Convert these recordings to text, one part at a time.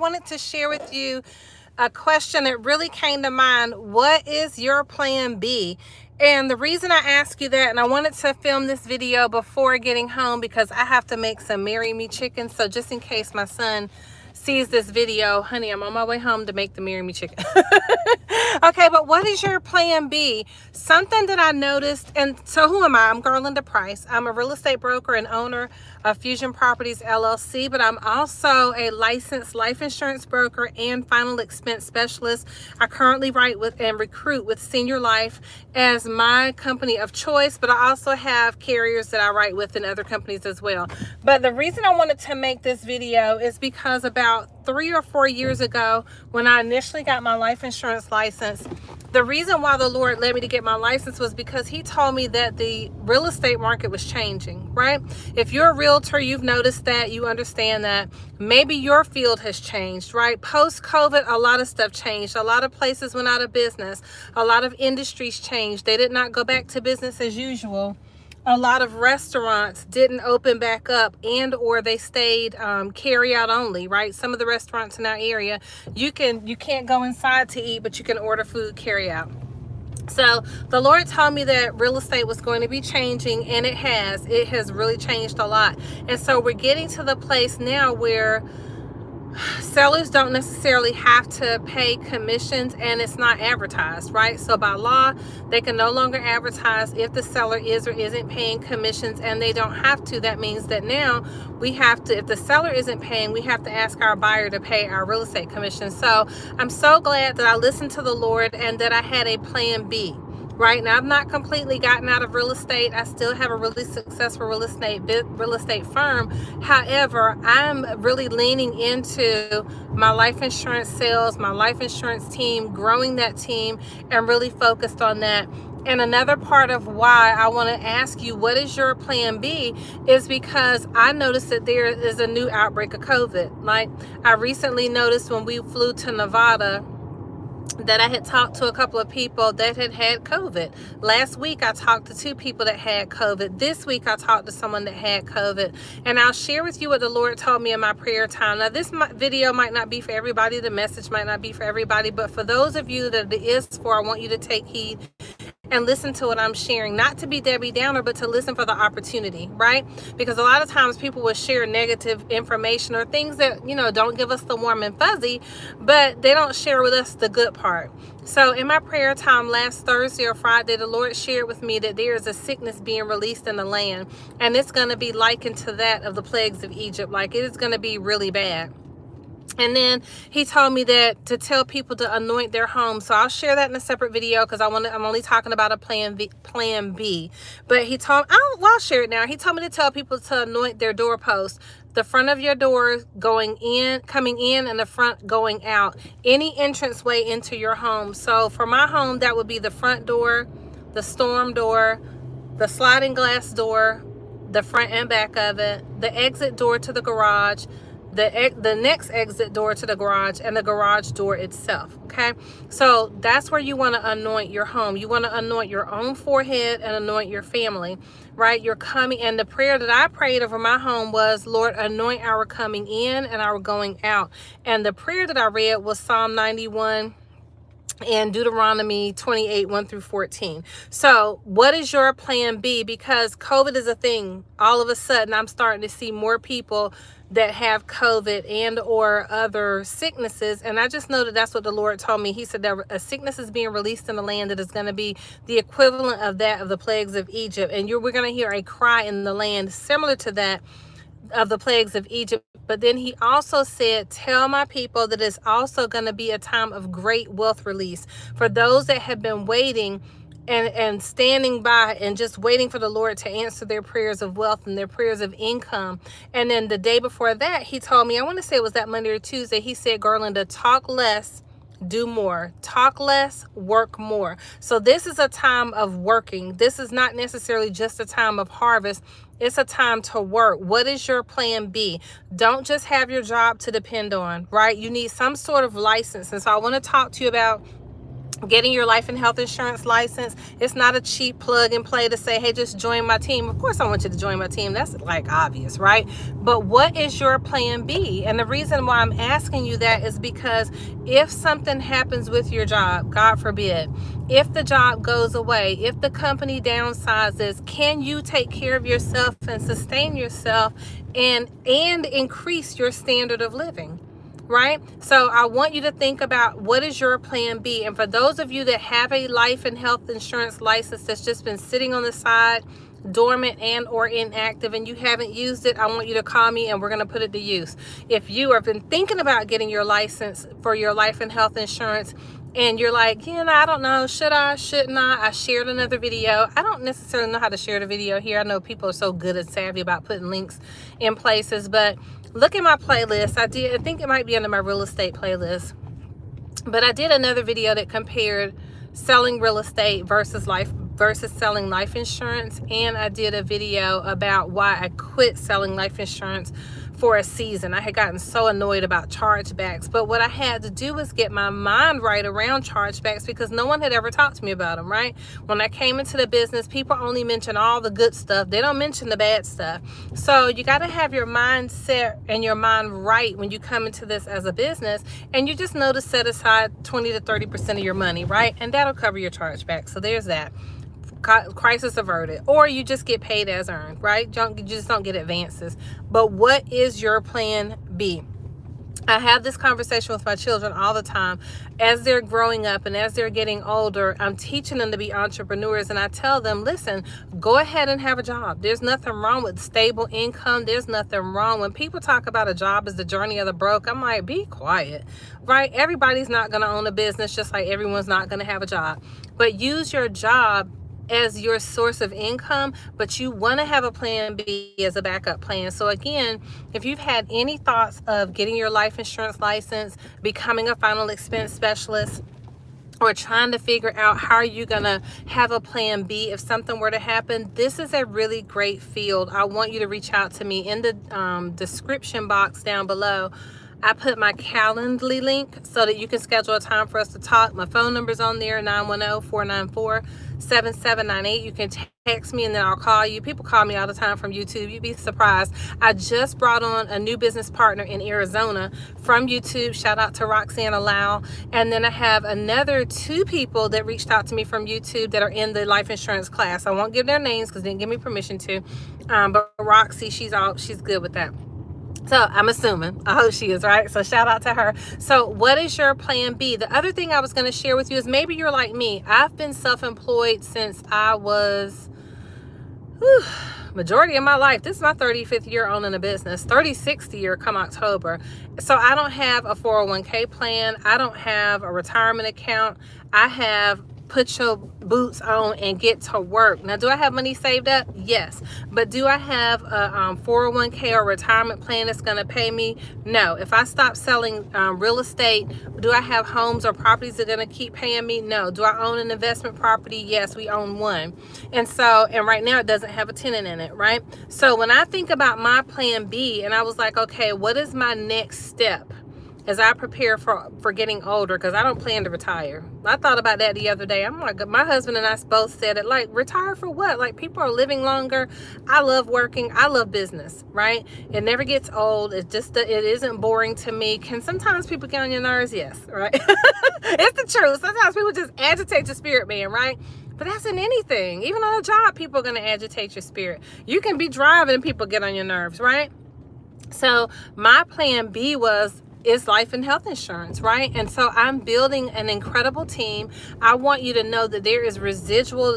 wanted to share with you a question that really came to mind. What is your plan B? And the reason I ask you that, and I wanted to film this video before getting home because I have to make some Marry Me chicken. So just in case my son sees this video, honey, I'm on my way home to make the Marry Me chicken. Okay, but what is your plan B? Something that I noticed, and so who am I? I'm Garlinda Price. I'm a real estate broker and owner of Fusion Properties LLC, but I'm also a licensed life insurance broker and final expense specialist. I currently write with and recruit with Senior Life as my company of choice, but I also have carriers that I write with in other companies as well. But the reason I wanted to make this video is because about 3 or 4 years ago, when I initially got my life insurance license, the reason why the Lord led me to get my license was because he told me that the real estate market was changing, right? If you're a realtor, you've noticed that, you understand that. Maybe your field has changed, right? Post-COVID, a lot of stuff changed. A lot of places went out of business. A lot of industries changed. They did not go back to business as usual. A lot of restaurants didn't open back up, and or they stayed carry out only, right? Some of the restaurants in our area, you can't go inside to eat, but you can order food carry out. So the Lord told me that real estate was going to be changing, and it has really changed a lot. And so we're getting to the place now where sellers don't necessarily have to pay commissions, and it's not advertised, right? So by law, they can no longer advertise if the seller is or isn't paying commissions, and they don't have to. That means that now we have to, if the seller isn't paying, we have to ask our buyer to pay our real estate commission. So I'm so glad that I listened to the Lord and that I had a plan B. Right now, I've not completely gotten out of real estate. I still have a really successful real estate firm. However, I'm really leaning into my life insurance sales, my life insurance team, growing that team, and really focused on that. And another part of why I want to ask you, what is your plan B, is because I noticed that there is a new outbreak of COVID. Like, I recently noticed when we flew to Nevada that I had talked to a couple of people that had COVID. Last week, I talked to 2 people that had COVID. This week, I talked to someone that had COVID. And I'll share with you what the Lord told me in my prayer time. Now, this video might not be for everybody. The message might not be for everybody. But for those of you that it is for, I want you to take heed and listen to what I'm sharing, not to be Debbie Downer, but to listen for the opportunity, right? Because a lot of times people will share negative information or things that, don't give us the warm and fuzzy, but they don't share with us the good part. So in my prayer time last Thursday or Friday, the Lord shared with me that there is a sickness being released in the land, and it's going to be likened to that of the plagues of Egypt. Like, it is going to be really bad. And then he told me that to tell people to anoint their homes. So I'll share that in a separate video because I'm only talking about a plan B. But I'll share it now. He told me to tell people to anoint their doorposts, the front of your door coming in, and the front going out, any entrance way into your home. So for my home, that would be the front door, the storm door, the sliding glass door, the front and back of it, the exit door to the garage, the next exit door to the garage, and the garage door itself. Okay, so that's where you want to anoint your home. You want to anoint your own forehead and anoint your family, right? You're coming, and the prayer that I prayed over my home was, Lord, anoint our coming in and our going out. And the prayer that I read was Psalm 91 and Deuteronomy 28, 1 through 14. So what is your plan B? Because COVID is a thing. All of a sudden, I'm starting to see more people that have COVID and or other sicknesses. And I just know that that's what the Lord told me. He said that a sickness is being released in the land that is going to be the equivalent of that of the plagues of Egypt. And we're going to hear a cry in the land similar to that of the plagues of Egypt. But then he also said, tell my people that it's also going to be a time of great wealth release for those that have been waiting and standing by and just waiting for the Lord to answer their prayers of wealth and their prayers of income. And then the day before that, he told me, I want to say it was that Monday or Tuesday, he said, Garlinda, talk less, do more. Talk less, work more. So this is a time of working. This is not necessarily just a time of harvest. It's a time to work. What is your plan B? Don't just have your job to depend on, right? You need some sort of license. And so I want to talk to you about Getting your life and health insurance license, it's not a cheap plug and play to say, hey, just join my team. Of course I want you to join my team. That's like obvious, right? But what is your plan B? And the reason why I'm asking you that is because if something happens with your job, God forbid, if the job goes away, if the company downsizes, can you take care of yourself and sustain yourself and increase your standard of living? Right? So I want you to think about what is your plan B. And for those of you that have a life and health insurance license that's just been sitting on the side, dormant and or inactive, and you haven't used it, I want you to call me and we're going to put it to use. If you have been thinking about getting your license for your life and health insurance and you're like, I don't know, should I, shouldn't I shared another video. I don't necessarily know how to share the video here. I know people are so good and savvy about putting links in places, but look at my playlist. I think it might be under my real estate playlist, but I did another video that compared selling real estate versus selling life insurance, and I did a video about why I quit selling life insurance for a season. I had gotten so annoyed about chargebacks, but what I had to do was get my mind right around chargebacks because no one had ever talked to me about them, right? When I came into the business, people only mention all the good stuff. They don't mention the bad stuff. So you got to have your mindset and your mind right when you come into this as a business, and you just know to set aside 20 to 30% of your money, right? And that'll cover your chargeback. So there's that. Crisis averted. Or you just get paid as earned, right? You just don't get advances. But what is your plan B? I have this conversation with my children all the time. As they're growing up and as they're getting older, I'm teaching them to be entrepreneurs, and I tell them, listen, go ahead and have a job. There's nothing wrong with stable income. There's nothing wrong. When people talk about a job as the journey of the broke, I'm like, be quiet, right? Everybody's not going to own a business, just like everyone's not going to have a job. But use your job as your source of income, but you want to have a plan B as a backup plan. So again, if you've had any thoughts of getting your life insurance license, becoming a final expense specialist, or trying to figure out how are you going to have a plan B if something were to happen, this is a really great field. I want you to reach out to me. In the description box down below, I put my Calendly link so that you can schedule a time for us to talk. My phone number's on there, 910-494-7798. You can text me and then I'll call you. People call me all the time from YouTube. You'd be surprised. I just brought on a new business partner in Arizona from YouTube. Shout out to Roxanne Lau. And then I have another 2 people that reached out to me from YouTube that are in the life insurance class. I won't give their names because they didn't give me permission to. But Roxy, she's good with that. So I'm assuming, I hope she is, right? So shout out to her. So what is your plan B? The other thing I was going to share with you is maybe you're like me. I've been self-employed since I was, majority of my life. This is my 35th year owning a business, 36th year come October. So I don't have a 401k plan. I don't have a retirement account. I have put your boots on and get to work. Now, do I have money saved up? Yes. But do I have a 401k or retirement plan that's going to pay me? No. If I stop selling real estate, do I have homes or properties that are going to keep paying me? No. Do I own an investment property? Yes, we own one. And right now it doesn't have a tenant in it, right? So when I think about my plan B and I was like, okay, what is my next step as I prepare for getting older, because I don't plan to retire. I thought about that the other day. I'm like, my husband and I both said it, like, retire for what? Like, people are living longer. I love working. I love business, right? It never gets old. It isn't boring to me. Can sometimes people get on your nerves? Yes, right? It's the truth. Sometimes people just agitate your spirit, man, right? But that's in anything. Even on a job, people are going to agitate your spirit. You can be driving and people get on your nerves, right? So my plan B is life and health insurance, right? And so I'm building an incredible team. I want you to know that there is residual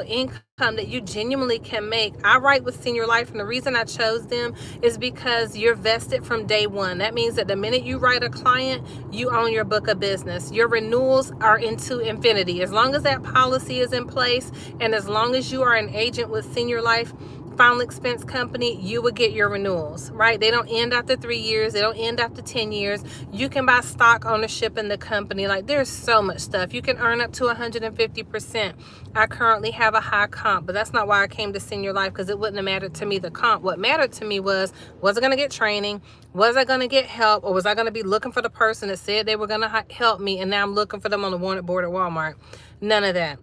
income that you genuinely can make. I write with Senior Life, and the reason I chose them is because you're vested from day one. That means that the minute you write a client, you own your book of business. Your renewals are into infinity. As long as that policy is in place and as long as you are an agent with Senior Life, final expense company, you would get your renewals, right? They don't end after 3 years. They don't end after 10 years. You can buy stock ownership in the company. Like, there's so much stuff. You can earn up to 150%. I currently have a high comp, but that's not why I came to Senior Life, because it wouldn't have mattered to me the comp. What mattered to me was I going to get training? Was I going to get help? Or was I going to be looking for the person that said they were going to help me, and now I'm looking for them on the wanted board at Walmart? None of that.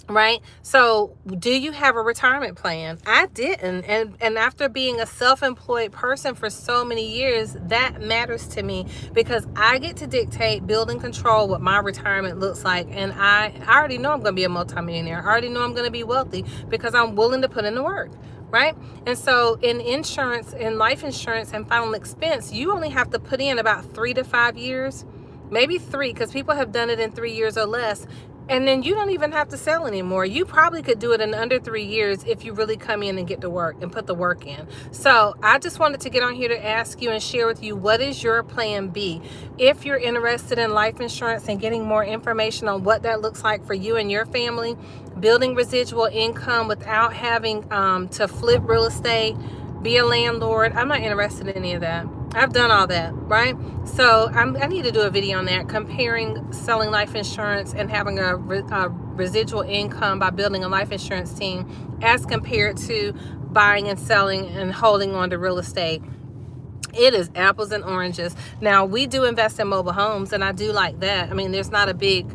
Right? So do you have a retirement plan? I didn't. And after being a self-employed person for so many years, that matters to me, because I get to dictate, build, and control what my retirement looks like. And I already know I'm going to be a multimillionaire. I already know I'm going to be wealthy because I'm willing to put in the work. Right? And so in insurance, in life insurance and final expense, you only have to put in about 3 to 5 years, maybe 3, because people have done it in 3 years or less. And then you don't even have to sell anymore. You probably could do it in under 3 years if you really come in and get to work and put the work in. So I just wanted to get on here to ask you and share with you, what is your plan B? If you're interested in life insurance and getting more information on what that looks like for you and your family, building residual income without having to flip real estate, be a landlord, I'm not interested in any of that. I've done all that, right? So I need to do a video on that, comparing selling life insurance and having a residual income by building a life insurance team as compared to buying and selling and holding on to real estate. It is apples and oranges. Now, we do invest in mobile homes, and I do like that. I mean, there's not a big,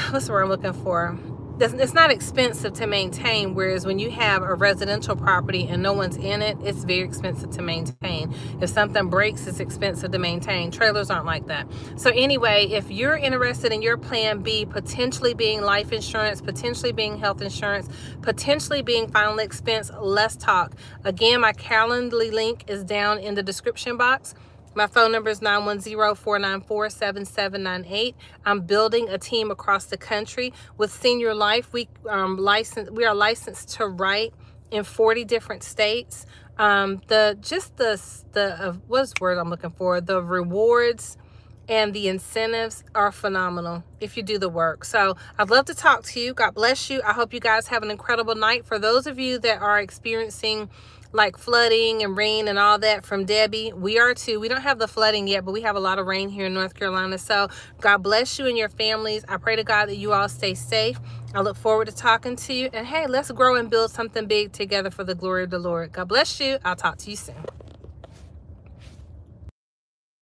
what's the word I'm looking for? It's not expensive to maintain, whereas when you have a residential property and no one's in it, it's very expensive to maintain. If something breaks, it's expensive to maintain. Trailers aren't like that. So anyway, if you're interested in your plan B, potentially being life insurance, potentially being health insurance, potentially being final expense, let's talk. Again, my Calendly link is down in the description box. My phone number is 910-494-7798. I'm building a team across the country. With Senior Life, we are licensed to write in 40 different states. What's the word I'm looking for? The rewards and the incentives are phenomenal if you do the work. So I'd love to talk to you. God bless you. I hope you guys have an incredible night. For those of you that are experiencing like flooding and rain and all that from Debbie, we are too. We don't have the flooding yet, but we have a lot of rain here in North Carolina. So God bless you and your families. I pray to God that you all stay safe. I look forward to talking to you. And hey, let's grow and build something big together for the glory of the Lord. God bless you. I'll talk to you soon.